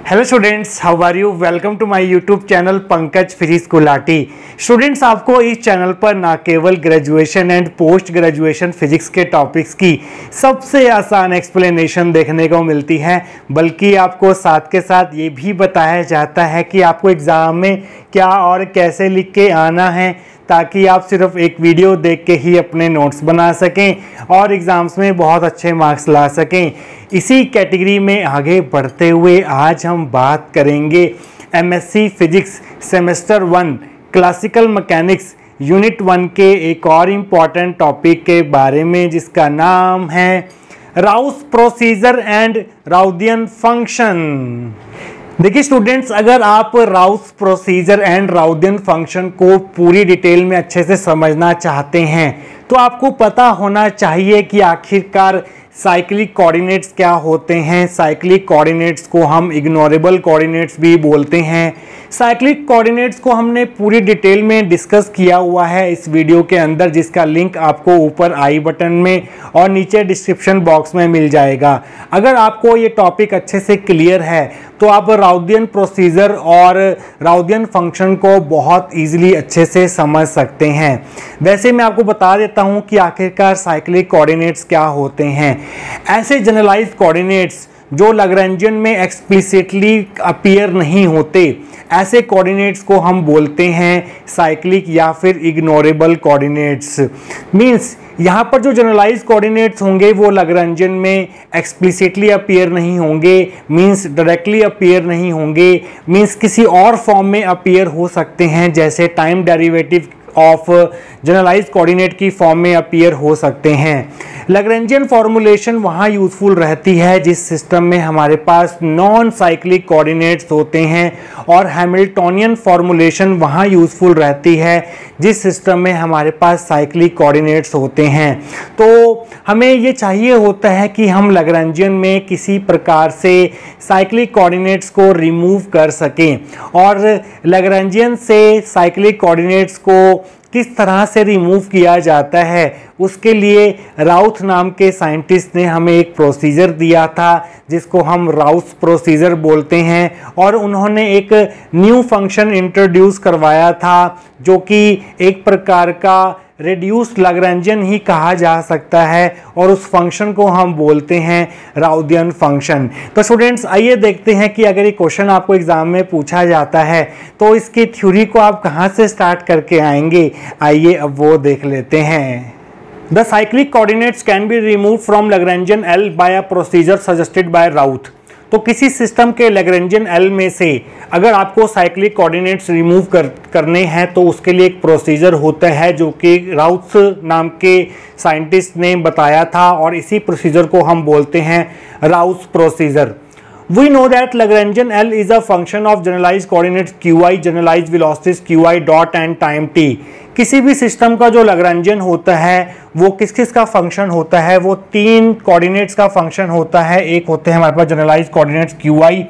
Hello students, how are you. Welcome to my YouTube channel Pankaj physics Gulati. Students, आपको इस channel पर ना केवल graduation and post graduation physics के टॉपिक्स की सबसे आसान एक्सप्लेनेशन देखने को मिलती है, बल्कि आपको साथ के साथ ये भी बताया जाता है कि आपको एग्ज़ाम में क्या और कैसे लिख के आना है, ताकि आप सिर्फ एक वीडियो देख के ही अपने नोट्स बना सकें और एग्ज़ाम्स में बहुत अच्छे मार्क्स ला सकें। इसी कैटेगरी में आगे बढ़ते हुए आज हम बात करेंगे MSc physics semester 1 classical mechanics unit 1 के एक और इम्पॉर्टेंट टॉपिक के बारे में, जिसका नाम है Rouse procedure and Routhian function. देखिए स्टूडेंट्स, अगर आप Rouse procedure and Routhian function को पूरी डिटेल में अच्छे से समझना चाहते हैं तो आपको पता होना चाहिए कि आखिरकार साइक्लिक कोऑर्डिनेट्स क्या होते हैं। साइक्लिक कोऑर्डिनेट्स को हम इग्नोरेबल कोऑर्डिनेट्स भी बोलते हैं। साइक्लिक कोऑर्डिनेट्स को हमने पूरी डिटेल में डिस्कस किया हुआ है इस वीडियो के अंदर, जिसका लिंक आपको ऊपर आई बटन में और नीचे डिस्क्रिप्शन बॉक्स में मिल जाएगा। अगर आपको ये टॉपिक अच्छे से क्लियर है तो आप राउदियन प्रोसीजर और राउदियन फंक्शन को बहुत ईजिली अच्छे से समझ सकते हैं। वैसे मैं आपको बता देता हूं कि आखिरकार साइक्लिक कोऑर्डिनेट्स क्या होते हैं। ऐसे जनरलाइज्ड कोऑर्डिनेट्स जो लैग्रेंजियन में एक्सप्लिसिटली अपीयर नहीं होते, ऐसे कोऑर्डिनेट्स को हम बोलते हैं साइक्लिक या फिर इग्नोरेबल कोऑर्डिनेट्स। मींस यहाँ पर जो जनरलाइज कोऑर्डिनेट्स होंगे वो लैग्रेंजियन में एक्सप्लिसिटली अपीयर नहीं होंगे, मींस डायरेक्टली अपीयर नहीं होंगे, मींस किसी और फॉर्म में अपीयर हो सकते हैं, जैसे time derivative of generalize coordinate की फॉर्म में अपीयर हो सकते हैं। लैग्रेंजियन फॉर्मूलेशन वहाँ यूज़फुल रहती है जिस सिस्टम में हमारे पास नॉन साइक्लिक कोऑर्डिनेट्स होते हैं, और हैमिल्टोनियन फॉर्मूलेशन वहाँ यूज़फुल रहती है जिस सिस्टम में हमारे पास साइक्लिक कोऑर्डिनेट्स होते हैं। तो हमें ये चाहिए होता है कि हम लैग्रेंजियन में किसी प्रकार से साइक्लिक कोऑर्डिनेट्स को रिमूव कर सकें, और लैग्रेंजियन से साइक्लिक कोऑर्डिनेट्स को किस तरह से रिमूव किया जाता है उसके लिए राउथ नाम के साइंटिस्ट ने हमें एक प्रोसीजर दिया था जिसको हम राउस प्रोसीजर बोलते हैं, और उन्होंने एक न्यू फंक्शन इंट्रोड्यूस करवाया था जो कि एक प्रकार का रेड्यूस्ड लैग्रेंजियन ही कहा जा सकता है, और उस फंक्शन को हम बोलते हैं राउदियन फंक्शन। तो स्टूडेंट्स, आइए देखते हैं कि अगर ये क्वेश्चन आपको एग्जाम में पूछा जाता है तो इसकी थ्योरी को आप कहाँ से स्टार्ट करके आएंगे। आइए अब वो देख लेते हैं। The cyclic coordinates can be removed from Lagrangian L by a procedure suggested by Routh। तो किसी सिस्टम के लैग्रेंजियन L में से अगर आपको साइक्लिक कोऑर्डिनेट्स रिमूव करने हैं तो उसके लिए एक प्रोसीजर होता है जो कि राउथ नाम के साइंटिस्ट ने बताया था, और इसी प्रोसीजर को हम बोलते हैं Rouse procedure. We know that Lagrangian L is a function of generalized coordinates qi, generalized velocities qi dot and time t। किसी भी सिस्टम का जो लैग्रेंजियन होता है वो किस किस का फंक्शन होता है, वो तीन कोऑर्डिनेट्स का फंक्शन होता है। एक होते हैं हमारे पास जनरलाइज्ड कोऑर्डिनेट्स qi,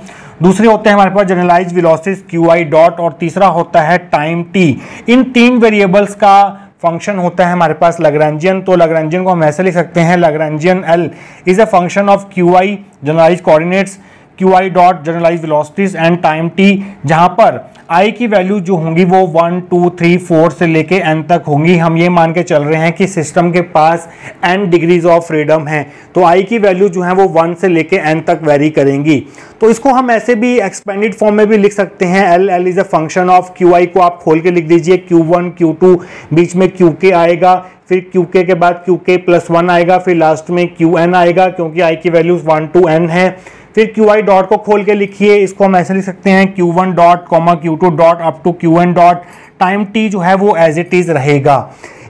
दूसरे होते हैं हमारे पास जनरलाइज्ड वेलोसिटीज qi डॉट, और तीसरा होता है टाइम t। इन तीन वेरिएबल्स का फंक्शन होता है हमारे पास लैग्रेंजियन। तो लैग्रेंजियन को हम ऐसे लिख सकते हैं, Lagrangian L is a function of qi generalized coordinates qi dot generalized velocities and time t, जहां पर i की वैल्यू जो होंगी वो 1 2 3 4 से लेके n तक होंगी। हम ये मान के चल रहे हैं कि सिस्टम के पास n डिग्रीज ऑफ फ्रीडम है, तो i की वैल्यू जो है वो 1 से लेके n तक वेरी करेंगी। तो इसको हम ऐसे भी एक्सपेंडेड फॉर्म में भी लिख सकते हैं, L is a function of qi को आप खोल के लिख दीजिए, q1 q2, बीच में qk आएगा, फिर qk के बाद qk प्लस 1 आएगा, फिर लास्ट में qn आएगा क्योंकि i की वैल्यू 1 to n है। फिर qi डॉट को खोल के लिखिए, इसको हम ऐसे लिख सकते हैं q1 dot comma q2 dot up to qn dot, time t जो है वो एज इट इज रहेगा।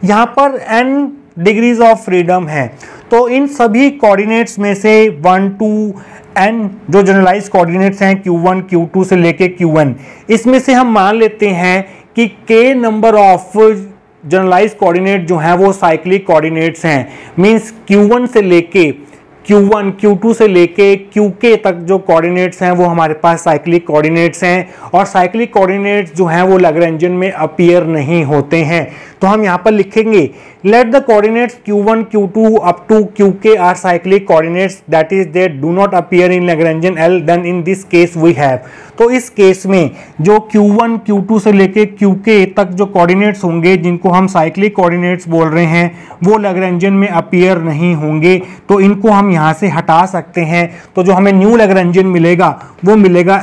यहाँ पर n डिग्रीज ऑफ फ्रीडम है, तो इन सभी कोऑर्डिनेट्स में से 1 to n जो जनरलाइज कोऑर्डिनेट्स हैं q1 q2 से लेके qn, इसमें से हम मान लेते हैं कि k number of generalize coordinate जो हैं वो साइक्लिक कोऑर्डिनेट्स हैं। मींस q1 से लेके Q1 Q2 से लेके Qk तक जो कोऑर्डिनेट्स हैं वो हमारे पास साइक्लिक कोऑर्डिनेट्स हैं, और साइक्लिक कोऑर्डिनेट्स जो हैं वो लैग्रेंजियन में अपीयर नहीं होते हैं। तो हम यहाँ पर लिखेंगे let the coordinates q1 q2 up to qk are cyclic coordinates that is they do not appear in Lagrangian L, then in this case we have. तो इस केस में जो q1 q2 से लेके qk तक जो कोऑर्डिनेट्स होंगे जिनको हम साइक्लिक कोऑर्डिनेट्स बोल रहे हैं वो लैग्रेंजियन में अपीयर नहीं होंगे, तो इनको हम यहाँ से हटा सकते हैं। तो जो हमें न्यू लैग्रेंजियन मिलेगा वो मिलेगा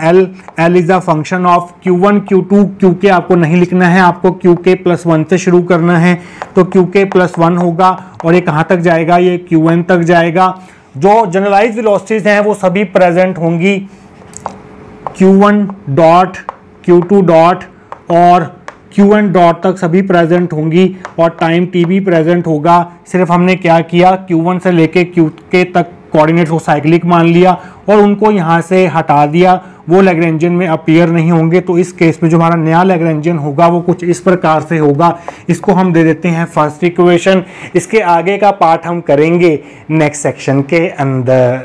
L is a function of q1 q2 qk आपको नहीं लिखना है, आपको qk प्लस 1 से शुरू करना है। तो qk प्लस 1 होगा और ये कहाँ तक जाएगा, ये qn तक जाएगा। जो जनरलाइज वेलोसिटीज हैं वो सभी प्रेजेंट होंगी q1 डॉट q2 डॉट और qn डॉट तक सभी प्रेजेंट होंगी और टाइम t भी प्रेजेंट होगा। सिर्फ हमने क्या किया, q1 से लेके qk तक कोऑर्डिनेट्स को साइक्लिक मान लिया और उनको यहाँ से हटा दिया, वो लैग्रेंजियन में अपीयर नहीं होंगे। तो इस केस में जो हमारा नया लैग्रेंजियन होगा वो कुछ इस प्रकार से होगा। इसको हम दे देते हैं फर्स्ट इक्वेशन। इसके आगे का पार्ट हम करेंगे नेक्स्ट सेक्शन के अंदर।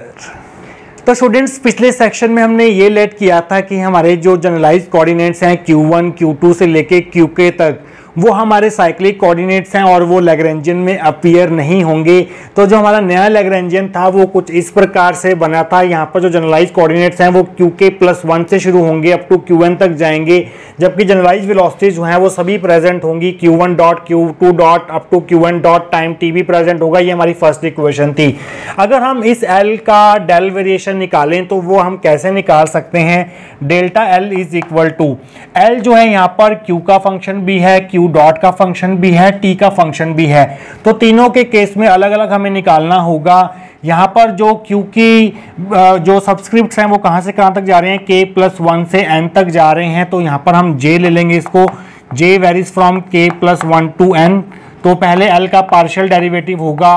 तो स्टूडेंट्स पिछले सेक्शन में हमने ये लेट किया था कि हमारे जो जनरलाइज कोऑर्डिनेट्स हैं q1 q2 से लेके qk तक वो हमारे साइक्लिक कोऑर्डिनेट्स हैं और वो लैग्रेंजियन में अपीयर नहीं होंगे। तो जो हमारा नया लैग्रेंजियन था वो कुछ इस प्रकार से बना था। यहाँ पर जो जनरलाइज कोऑर्डिनेट्स हैं वो qk प्लस 1 से शुरू होंगे अप टू qn तक जाएंगे, जबकि जनरलाइज वेलोसिटीज जो हैं वो सभी प्रेजेंट होंगी q1 dot q2 dot up to qn dot, time t भी प्रेजेंट होगा। ये हमारी फर्स्ट इक्वेशन थी। अगर हम इस L का डेल वेरिएशन निकालें तो वो हम कैसे निकाल सकते हैं, delta L is equal to L जो है यहाँ पर q का फंक्शन भी है, q डॉट का फंक्शन भी है, t का फंक्शन भी है। तो तीनों के केस में अलग अलग हमें निकालना होगा। यहाँ पर जो q की जो सब्सक्रिप्ट्स हैं वो कहाँ से कहाँ तक जा रहे हैं, k प्लस 1 से n तक जा रहे हैं। तो यहाँ पर हम j ले लेंगे, इसको j varies from k plus 1 to n। तो पहले L का पार्शियल डेरिवेटिव होगा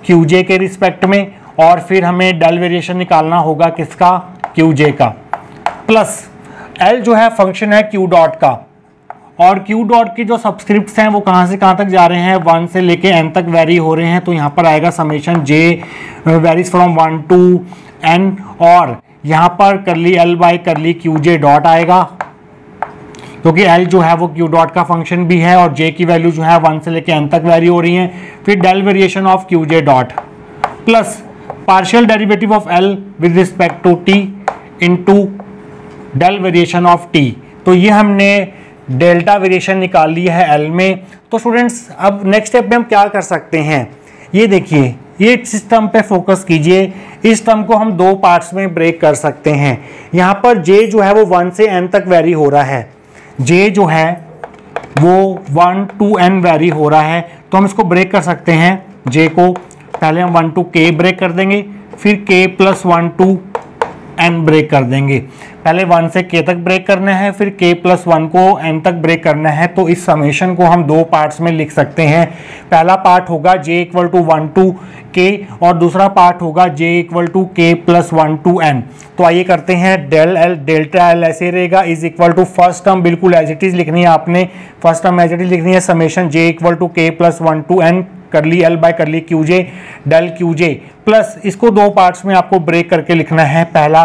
qj के रिस्पेक्ट में और फिर हमें डेल वेरिएशन निकालना होगा किसका, qj का, प्लस L जो है फंक्शन है q डॉट का और q डॉट की जो सब्सक्रिप्ट्स हैं वो कहाँ से कहाँ तक जा रहे हैं, 1 से लेके n तक वेरी हो रहे हैं। तो यहाँ पर आएगा summation j varies from 1 to n और यहाँ पर curly L by curly qj dot आएगा, क्योंकि L जो है वो q डॉट का फंक्शन भी है और j की वैल्यू जो है 1 से लेके n तक वेरी हो रही है। फिर del variation of qj dot plus partial derivative of L with respect to t into del variation of t। तो ये हमने डेल्टा वेरिएशन निकाल लिया है L में। तो स्टूडेंट्स अब नेक्स्ट स्टेप में हम क्या कर सकते हैं, ये देखिए, ये सिस्टम पे फोकस कीजिए। इस टर्म को हम दो पार्ट्स में ब्रेक कर सकते हैं। यहाँ पर j जो है वो 1 से n तक वेरी हो रहा है, j जो है वो 1 to n वेरी हो रहा है। तो हम इसको ब्रेक कर सकते हैं, j को पहले हम 1 to k ब्रेक कर देंगे, फिर k plus 1 to n break कर देंगे। पहले 1 से k तक ब्रेक करना है, फिर k प्लस 1 को n तक ब्रेक करना है। तो इस समेशन को हम दो पार्ट्स में लिख सकते हैं। पहला पार्ट होगा j equal to 1 to k और दूसरा पार्ट होगा j equal to k plus 1 to n। तो आइए करते हैं, डेल एल डेल्टा एल ऐसे रहेगा is equal to first term बिल्कुल एज इट इज लिखनी है आपने, first term as it is लिखनी है, summation j equal to k plus 1 to n curly L by curly qj del qj plus इसको दो पार्ट्स में आपको ब्रेक करके लिखना है। पहला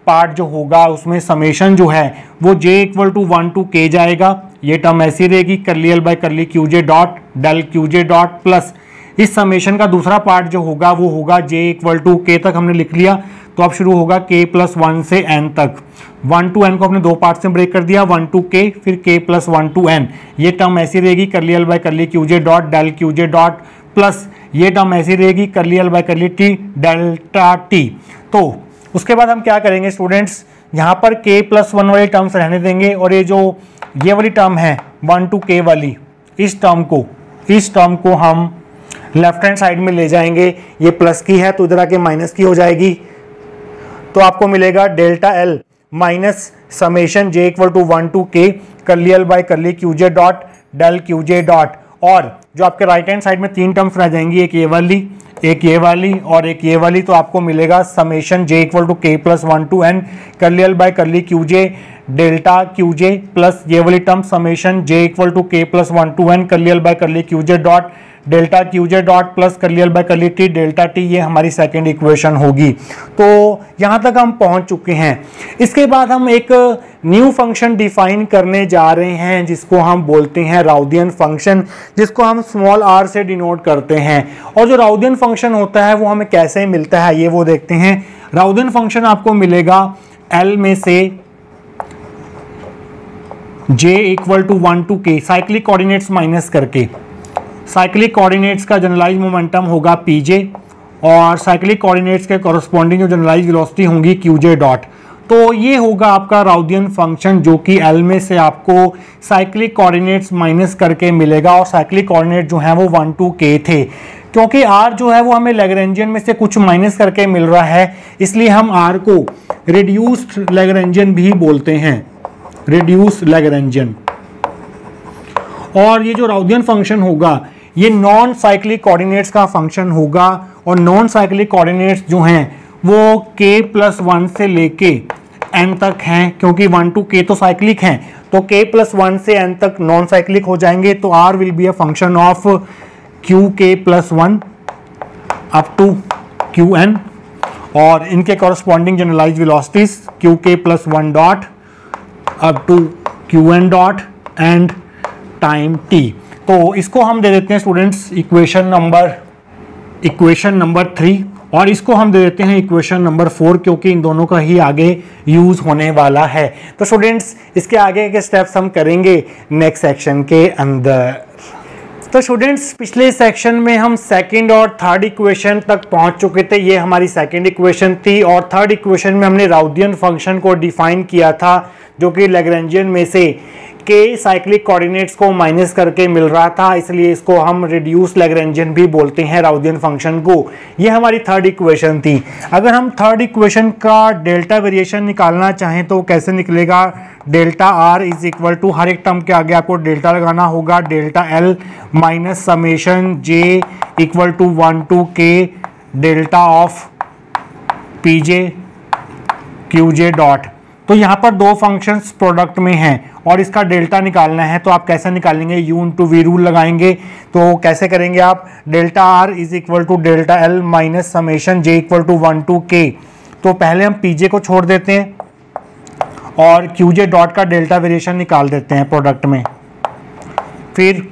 पार्ट जो होगा उसमें समेशन जो है वो j equal to 1 to k जाएगा, ये टर्म ऐसी रहेगी, curly L by curly qj dot del qj dot plus इस समेशन का दूसरा पार्ट जो होगा वो होगा j इक्वल टू k तक हमने लिख लिया। तो अब शुरू होगा k प्लस 1 से n तक, 1 to n को हमने दो पार्ट में ब्रेक कर दिया, 1 to k फिर k प्लस 1 to n। ये टर्म ऐसी रहेगी, curly L by curly qj dot del qj dot plus ये टर्म ऐसी रहेगी, curly L by curly t delta t। तो उसके बाद हम क्या करेंगे स्टूडेंट्स, यहाँ पर k प्लस 1 वाली टर्म्स रहने देंगे और ये जो ये वाली टर्म है 1 to k वाली, इस टर्म को हम लेफ्ट हैंड साइड में ले जाएंगे। ये प्लस की है तो इधर आके माइनस की हो जाएगी। तो आपको मिलेगा delta L minus summation j equal to 1 to k curly L by curly qj dot del qj dot, और जो आपके राइट हैंड साइड में तीन टर्म्स रह जाएंगी, एक ये वाली, एक ये वाली और एक ये वाली। तो आपको मिलेगा summation j equal to k plus 1 to n curly L by curly qj delta qj plus ये वाली term summation j equal to k plus 1 to n curly L by curly qj dot delta Q J dot plus curly L by curly T delta T, ये हमारी second equation होगी। तो यहाँ तक हम पहुँच चुके हैं। इसके बाद हम एक न्यू फंक्शन डिफाइन करने जा रहे हैं जिसको हम बोलते हैं राउदियन फंक्शन, जिसको हम स्मॉल r से डिनोट करते हैं। और जो राउदियन फंक्शन होता है वो हमें कैसे मिलता है ये वो देखते हैं। राउदियन फंक्शन आपको मिलेगा L में से j equal to 1 to k cyclic coordinates minus करके। साइक्लिक कोऑर्डिनेट्स का जनरलाइज मोमेंटम होगा pj और साइक्लिक कोऑर्डिनेट्स के कॉरस्पॉन्डिंग जो जनरलाइज वेलोसिटी होंगी qj डॉट। तो ये होगा आपका राउदियन फंक्शन जो कि L में से आपको साइक्लिक कोऑर्डिनेट्स माइनस करके मिलेगा और साइक्लिक कोऑर्डिनेट जो है वो 1 to k थे। क्योंकि r जो है वो हमें लैग्रेंजियन में से कुछ माइनस करके मिल रहा है, इसलिए हम r को रिड्यूस्ड लैग्रेंजियन भी बोलते हैं, रिड्यूस लैग्रेंजियन। और ये जो राउदियन फंक्शन होगा ये नॉन साइक्लिक कोऑर्डिनेट्स का फंक्शन होगा और नॉन साइक्लिक कोऑर्डिनेट्स जो हैं वो k+1 से लेके n तक हैं, क्योंकि 1 to k तो साइक्लिक हैं, तो k+1 से n तक नॉन साइक्लिक हो जाएंगे। तो r will be a function of qk+1 up to qn और इनके corresponding generalize velocities qk+1 dot up to qn dot and time t। तो इसको हम दे देते हैं स्टूडेंट्स इक्वेशन नंबर 3 और इसको हम दे देते हैं इक्वेशन नंबर 4, क्योंकि इन दोनों का ही आगे यूज होने वाला है। तो स्टूडेंट्स इसके आगे के स्टेप्स हम करेंगे नेक्स्ट सेक्शन के अंदर। तो स्टूडेंट्स पिछले सेक्शन में हम सेकंड और थर्ड इक्वेशन तक पहुंच चुके थे, ये हमारी सेकंड इक्वेशन थी। और थर्ड इक्वेशन में हमने राउदियन फंक्शन को डिफाइन किया था जो कि लैग्रेंजियन में से के साइक्लिक कोऑर्डिनेट्स को माइनस करके मिल रहा था, इसलिए इसको हम रिड्यूस लैग्रेंजियन भी बोलते हैं राउदियन फंक्शन को। ये हमारी थर्ड इक्वेशन थी। अगर हम थर्ड इक्वेशन का डेल्टा वेरिएशन निकालना चाहें तो कैसे निकलेगा? Delta R is equal to, हर एक टर्म के आगे आपको डेल्टा लगाना होगा, delta L minus summation J equal to 1 to k delta of P J Q J dot. तो यहाँ पर दो फंक्शंस प्रोडक्ट में हैं और इसका डेल्टा निकालना है, तो आप कैसे निकालेंगे? u इंटू वी रूल लगाएंगे। तो कैसे करेंगे आप? Delta R is equal to delta L minus summation J equal to 1 to k। तो पहले हम पी जे को छोड़ देते हैं और क्यू जे डॉट का डेल्टा वेरिएशन निकाल देते हैं प्रोडक्ट में, फिर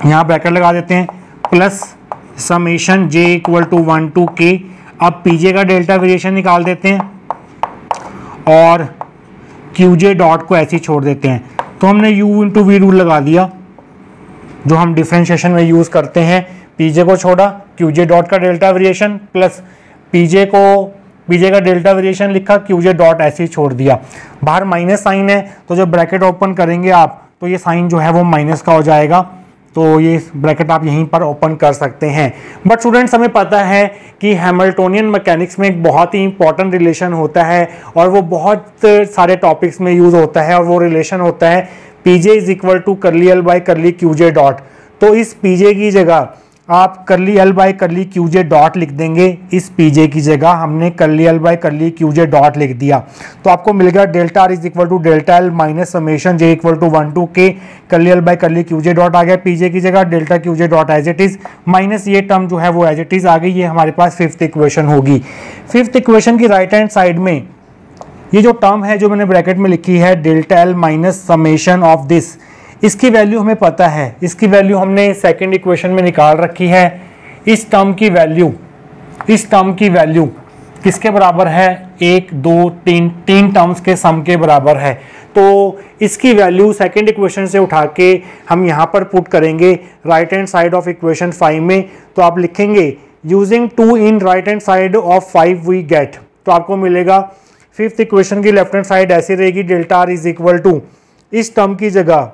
यहाँ ब्रैकेट लगा देते हैं plus summation J equal to 1 to k। अब पी जे का डेल्टा वेरिएशन निकाल देते हैं और क्यू जे डॉट को ऐसे ही छोड़ देते हैं। तो हमने u इंटू वी रूल लगा दिया जो हम डिफरेंशिएशन में यूज़ करते हैं। पी जे को छोड़ा, क्यू जे डॉट का delta variation plus P J का डेल्टा वेरिएशन लिखा, क्यू जे डॉट ऐसे ही छोड़ दिया। बाहर माइनस साइन है तो जब ब्रैकेट ओपन करेंगे आप तो ये साइन जो है वो माइनस का हो जाएगा, तो ये ब्रैकेट आप यहीं पर ओपन कर सकते हैं। बट स्टूडेंट्स हमें पता है कि हैमिल्टोनियन मैकेनिक्स में एक बहुत ही इंपॉर्टेंट रिलेशन होता है और वो बहुत सारे टॉपिक्स में यूज़ होता है और वो रिलेशन होता है P J is equal to curly L by curly Q J dot. तो इस पी जे की जगह आप curly L by curly Q J dot लिख देंगे। इस पी जे की जगह हमने curly L by curly Q J dot लिख दिया, तो आपको मिलेगा delta R is equal to delta L minus summation J equal to 1 to k। Curly L by curly Q J dot आ गया पी जे की जगह, delta Q J dot as it is minus ये term जो है वो as it is आ गई। ये हमारे पास फिफ्थ इक्वेशन होगी। फिफ्थ इक्वेशन की राइट हैंड साइड में ये जो टर्म है जो मैंने ब्रैकेट में लिखी है delta L minus summation of this, इसकी वैल्यू हमें पता है, इसकी वैल्यू हमने सेकंड इक्वेशन में निकाल रखी है। इस टर्म की वैल्यू किसके बराबर है? 1 2 3 टर्म्स के सम के बराबर है। तो इसकी वैल्यू सेकंड इक्वेशन से उठा के हम यहाँ पर पुट करेंगे right hand side of equation 5 में। तो आप लिखेंगे using 2 in right hand side of 5 we get. तो आपको मिलेगा फिफ्थ इक्वेशन की लेफ्ट हैंड साइड ऐसी रहेगी, delta R is equal to इस टर्म की जगह,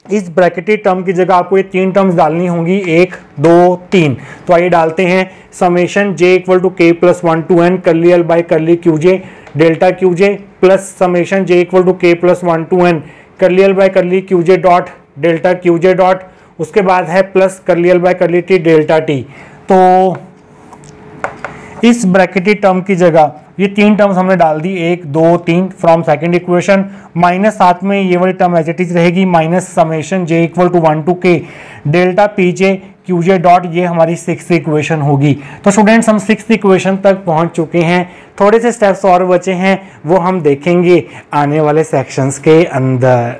इस ब्रैकेटेड टर्म की जगह आपको ये 3 टर्म्स डालनी होंगी, 1 2 3। तो आइए डालते हैं summation J equal to k plus 1 to n curly L by curly Q J delta Q J plus summation J equal to k plus 1 to n curly L by curly Q J dot delta Q J dot, उसके बाद है plus curly L by curly T delta T. तो इस bracketed term की जगह ये 3 terms हमने डाल दी, 1 2 3 फ्रॉम सेकंड इक्वेशन, माइनस साथ में ये वाली टर्म एज इट इज रहेगी minus summation J equal to 1 to k delta P J QJ dot, ये हमारी 6th इक्वेशन होगी। तो स्टूडेंट्स हम 6th इक्वेशन तक पहुंच चुके हैं, थोड़े से स्टेप्स और बचे हैं, वो हम देखेंगे आने वाले सेक्शंस के अंदर।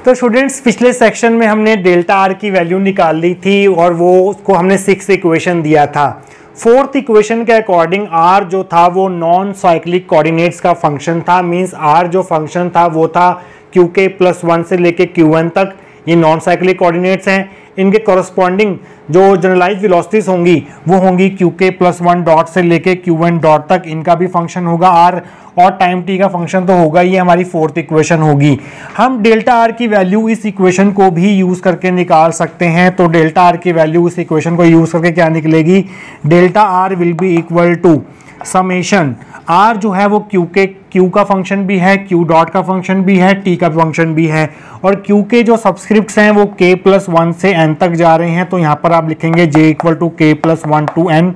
तो स्टूडेंट्स पिछले सेक्शन में हमने डेल्टा आर की वैल्यू निकाल ली थी और वो उसको हमने 6th इक्वेशन दिया था। 4th इक्वेशन के अकॉर्डिंग आर जो था वो नॉन साइक्लिक कोऑर्डिनेट्स का फंक्शन था, मींस आर जो फंक्शन था वो था QK प्लस 1 से लेके QN तक, ये नॉन साइक्लिक कोऑर्डिनेट्स हैं। इनके कॉरस्पॉन्डिंग जो जनरलाइज वेलोसिटीज होंगी वो होंगी QK प्लस 1 डॉट से लेके QN डॉट तक, इनका भी फंक्शन होगा R, और टाइम t का फंक्शन तो होगा, ये हमारी 4th इक्वेशन होगी। हम डेल्टा आर की वैल्यू इस इक्वेशन को भी यूज करके निकाल सकते हैं। तो डेल्टा आर की वैल्यू इस इक्वेशन को यूज करके क्या निकलेगी, delta R will be equal to summation R जो है वो Q का फंक्शन भी है, Q डॉट का फंक्शन भी है, T का फंक्शन भी है, और Q के जो सबस्क्रिप्ट्स हैं वो K प्लस 1 से N तक जा रहे हैं। तो यहाँ पर आप लिखेंगे J equal to K plus 1 to N।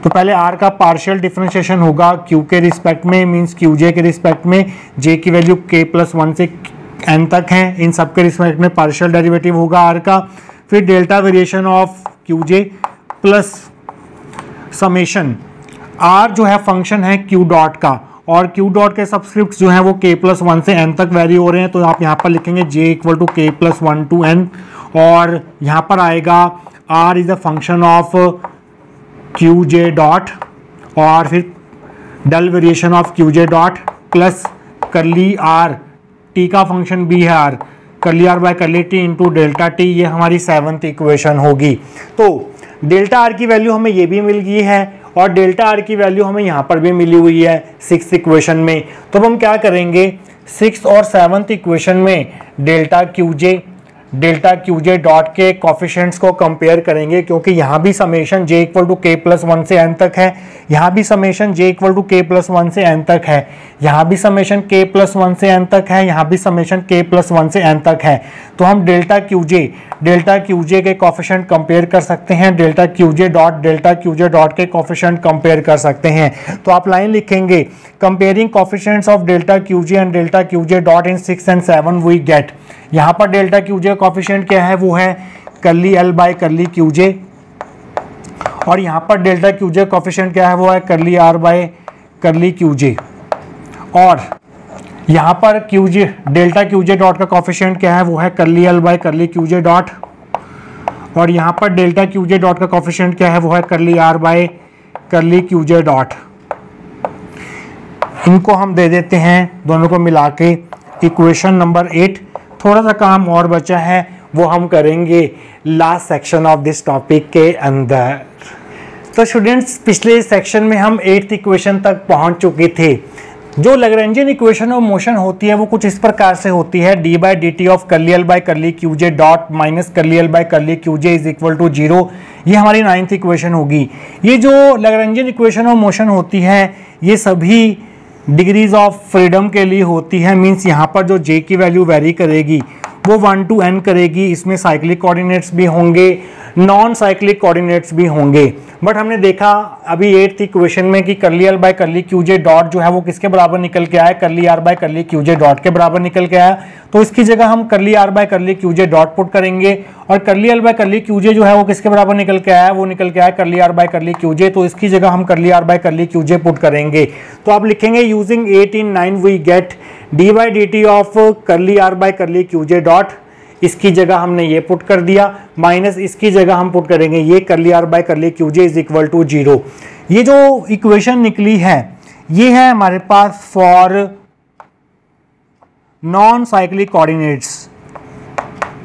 तो पहले R का पार्शियल डिफरेंशिएशन होगा Q के रिस्पेक्ट में, मीन्स QJ के रिस्पेक्ट में, J की वैल्यू K प्लस 1 से N तक है, इन सब के रिस्पेक्ट में पार्शियल डेरिवेटिव होगा R का। फिर delta variation of QJ plus summation R जो है फंक्शन है Q डॉट का, और Q डॉट के सबस्क्रिप्ट्स जो हैं वो K प्लस 1 से N तक वेरी हो रहे हैं। तो आप यहाँ पर लिखेंगे J equal to K plus 1 to N, और यहाँ पर आएगा R is a function of QJ dot, और फिर del variation of QJ dot plus curly R, T का फंक्शन भी है R, curly R by curly T into delta T, ये हमारी 7th इक्वेशन होगी। तो डेल्टा आर की वैल्यू हमें ये भी मिल गई है और डेल्टा आर की वैल्यू हमें यहाँ पर भी मिली हुई है 6th इक्वेशन में। तो हम क्या करेंगे, 6th और 7th इक्वेशन में डेल्टा QJ डॉट के कोफिशिएंट्स को कंपेयर करेंगे, क्योंकि यहाँ भी summation J equal to K plus 1 से N तक है, यहाँ भी summation J equal to K plus 1 से N तक है, यहाँ भी समेशन K प्लस 1 से N तक है, यहाँ भी समेशन K प्लस 1 से N तक है। तो हम डेल्टा QJ के कोफिशिएंट कंपेयर कर सकते हैं, डेल्टा QJ डॉट के कोफिशिएंट कंपेयर कर सकते हैं। तो आप लाइन लिखेंगे, comparing coefficients of delta QJ and delta QJ dot in 6 and 7 we get. यहाँ पर डेल्टा QJ कोफिशिएंट क्या है, वो है करली L बाय करली QJ, और यहाँ पर डेल्टा QJ कोफिशिएंट क्या है, वो है करली R बाय करली QJ, और यहाँ पर डेल्टा QJ डॉट का कोफिशिएंट क्या है, वो है करली L bye curly QJ dot, और यहाँ पर डेल्टा QJ डॉट का कोफिशिएंट क्या है, वो है करली R by curly QJ dot. इनको हम दे देते हैं दोनों को मिला के इक्वेशन नंबर 8। थोड़ा सा काम और बचा है, वो हम करेंगे last section of this topic के अंदर। तो स्टूडेंट्स पिछले सेक्शन में हम 8th इक्वेशन तक पहुंच चुके थे। जो लैग्रेंजियन इक्वेशन ऑफ मोशन होती है वो कुछ इस प्रकार से होती है, D by D T of curly L by curly QJ dot minus curly L by curly QJ is equal to 0। ये हमारी 9th इक्वेशन होगी। ये जो लैग्रेंजियन इक्वेशन ऑफ मोशन होती है ये सभी डिग्रीज ऑफ फ्रीडम के लिए होती है, मीन्स यहाँ पर जो J की वैल्यू वेरी करेगी वो 1 to n करेगी। इसमें साइक्लिक कोऑर्डिनेट्स भी होंगे, नॉन साइक्लिक कोऑर्डिनेट्स भी होंगे। बट हमने देखा अभी 8th इक्वेशन में कि करली L by curly QJ dot जो है वो किसके बराबर निकल के आया, करली R by curly QJ dot के बराबर निकल के आया। तो इसकी जगह हम curly R by curly QJ dot put करेंगे, और करली एल बाय करली QJ जो है वो किसके बराबर निकल के आया, वो निकल के आया करली R बाय करली QJ। तो इसकी जगह हम curly R by curly QJ put करेंगे। तो आप लिखेंगे using 8 in 9 we get d by D T of curly R by curly QJ dot. इसकी जगह हमने ये पुट कर दिया, माइनस इसकी जगह हम पुट करेंगे ये curly R by curly QJ is equal to 0। ये जो इक्वेशन निकली है ये है हमारे पास for non cyclic coordinates.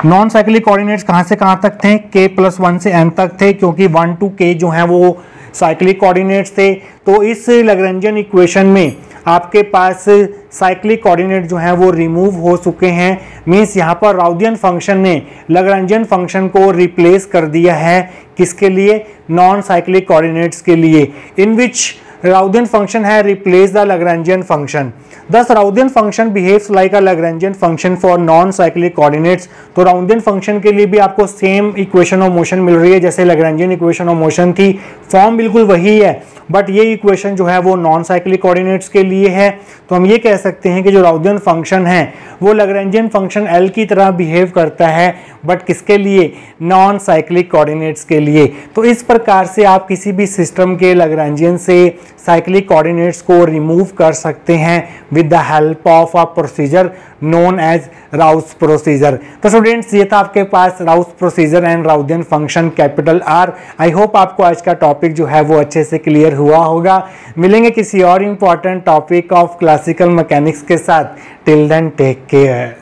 Non cyclic coordinates कहां से कहां तक थे, K प्लस 1 से N तक थे, क्योंकि 1 to K जो है वो साइक्लिक कोऑर्डिनेट्स थे। तो इस लैग्रेंजियन इक्वेशन में आपके पास साइक्लिक कोऑर्डिनेट जो है वो रिमूव हो चुके हैं, मींस यहाँ पर राउदियन फंक्शन ने लैग्रेंजियन फंक्शन को रिप्लेस कर दिया है। किसके लिए, नॉन साइक्लिक कोऑर्डिनेट्स के लिए, इन विच राउदियन फंक्शन है replace the Lagrangian function. This Routhian function behaves like a Lagrangian function for non cyclic coordinates. तो राउदियन फंक्शन के लिए भी आपको सेम इक्वेशन ऑफ मोशन मिल रही है जैसे लैग्रेंजियन इक्वेशन ऑफ मोशन थी, फॉर्म बिल्कुल वही है, बट ये इक्वेशन जो है वो नॉन साइक्लिक कोऑर्डिनेट्स के लिए है। तो हम ये कह सकते हैं कि जो राउदियन फंक्शन है वो लैग्रेंजियन फंक्शन एल की तरह बिहेव करता है, बट किसके लिए? नॉन साइक्लिक कोऑर्डिनेट्स के लिए। तो इस प्रकार से आप किसी भी सिस्टम के लैग्रेंजियन से साइक्लिक कोऑर्डिनेट्स को रिमूव कर सकते हैं with the help of a procedure known as Routh procedure. तो स्टूडेंट्स, ये था आपके पास Routh procedure and Routhian function capital R. I hope आपको आज का टॉपिक जो है वो अच्छे से क्लियर हुआ होगा। मिलेंगे किसी और important topic of classical mechanics के साथ। Till then take care.